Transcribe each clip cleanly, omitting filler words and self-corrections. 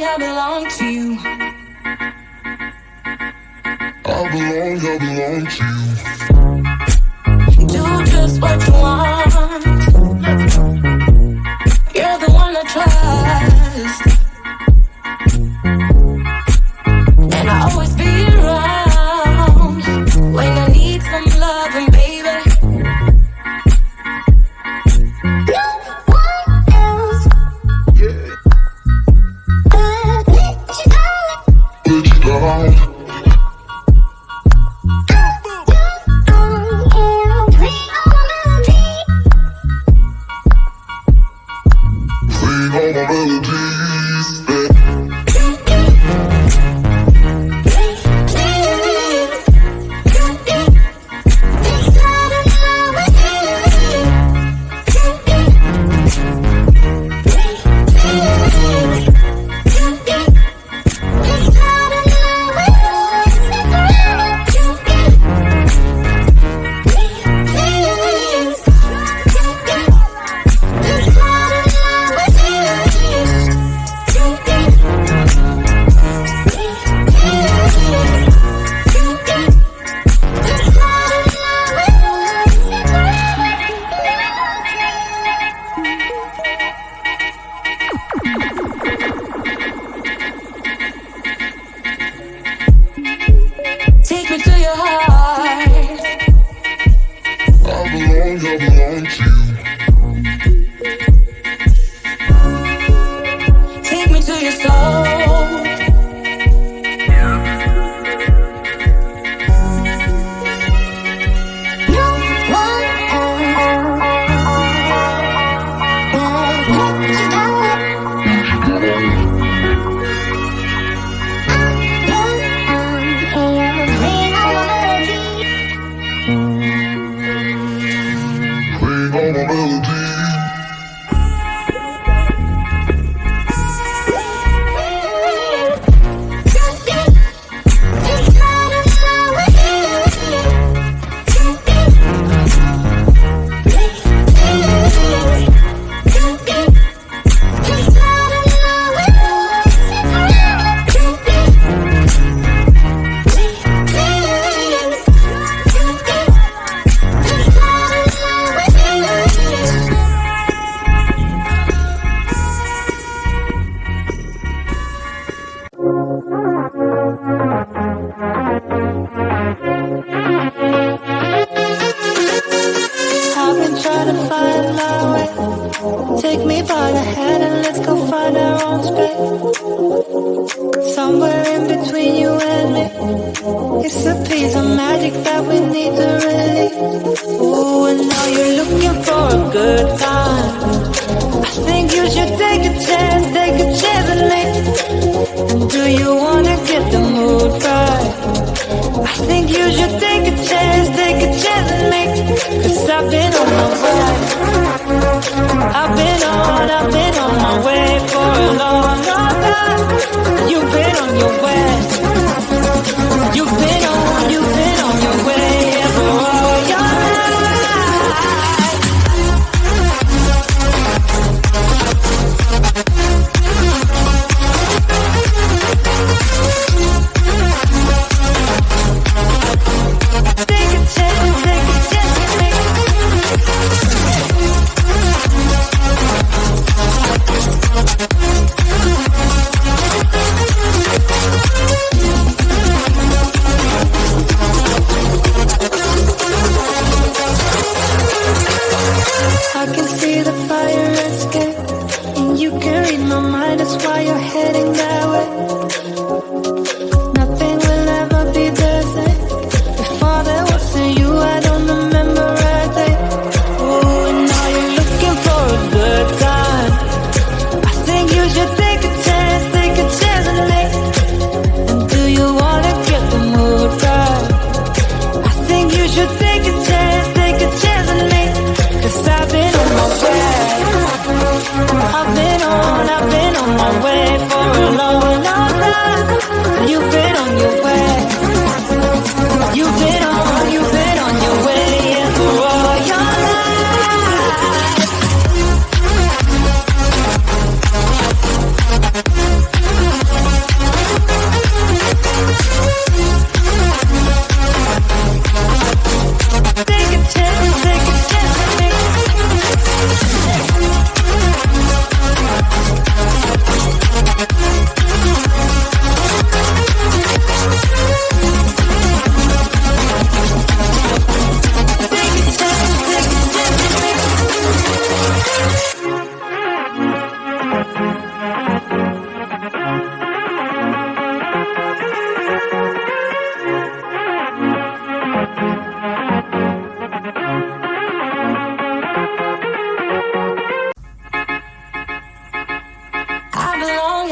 I belong to you. Do just what you want. You're the one I trust, and I always be around when I need some loving, baby. No one else. Let you down. Sing all my melodies. Take me to your heart. I belong to you. Take me to your soul. No one else. Sing all all my melodies. Take me by the hand and let's go find our own space. Somewhere in between you and me, it's a piece of magic that we need to release. Ooh, and now you're looking for a good time. I think you should take a chance with me. And do you wanna get the mood right? I think you should take a chance with me. 'Cause I've been on my way. I've been on my way for a long, long time. You've been on your way. You've been on your way for all your life. Take a chance with me. I can see the fire escape, and you can read my mind, that's why you're heading that way. Nothing will ever be the same. Before there wasn't you, I don't remember a day. Oh, and now you're looking for a good time. I think you should take a chance with me. And do you wanna get the mood right? I think you should take a chance with me. 'Cause I've been on my way. I've been on my way for a long, long time. You've been on your way. You've been on your way, yeah, for all your life. Take a chance with me.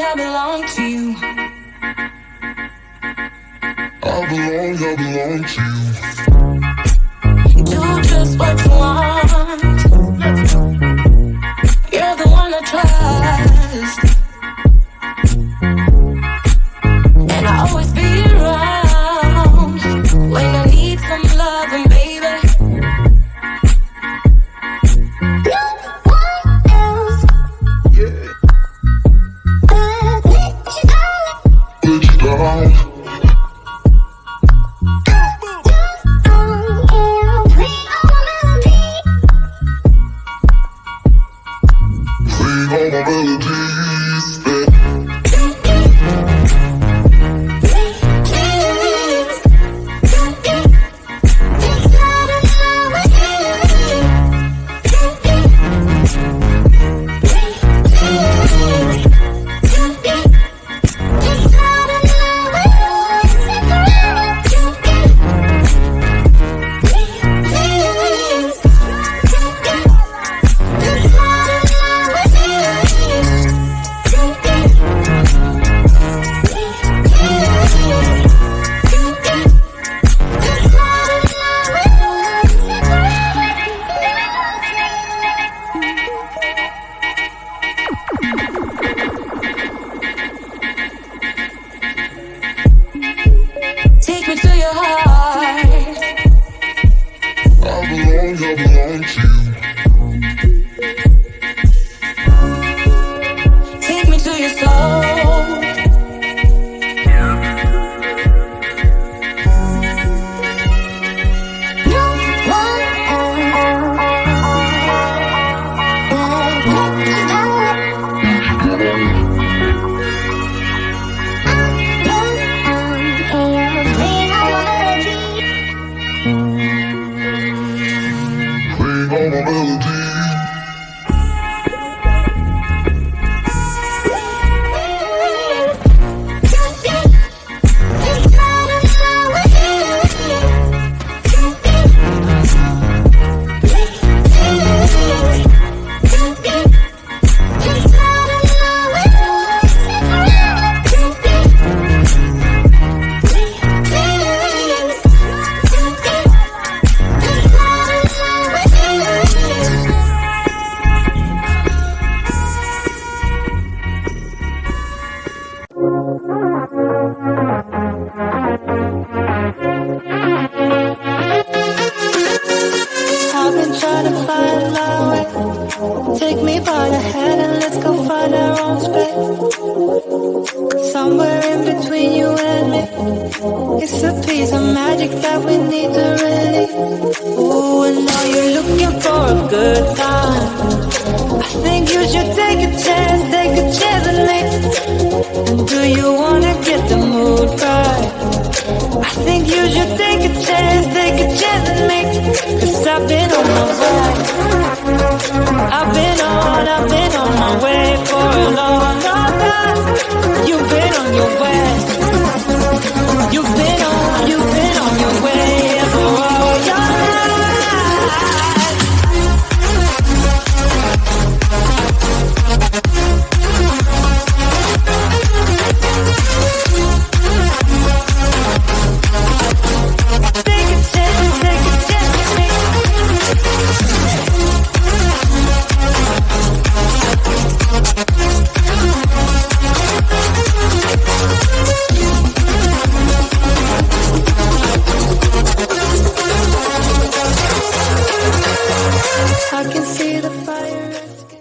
I belong to you. I belong to you. Do just what you want. You're the one I trust, and I'll always be around when I need some loving, baby. No one else. Yeah. Put you down. All my melodies, Take me by the hand and let's go find our own space. Somewhere in between you and me, it's a piece of magic that we need to release. Ooh, and now you're looking for a good time. I think you should take a chance with me. And do you wanna get the mood right? I think you should take a chance with me. 'Cause I've been on my way. I've been on my way for a long, long time. You've been on your way. You've been on your way for all your life. Take a chance with me. I can see the fire.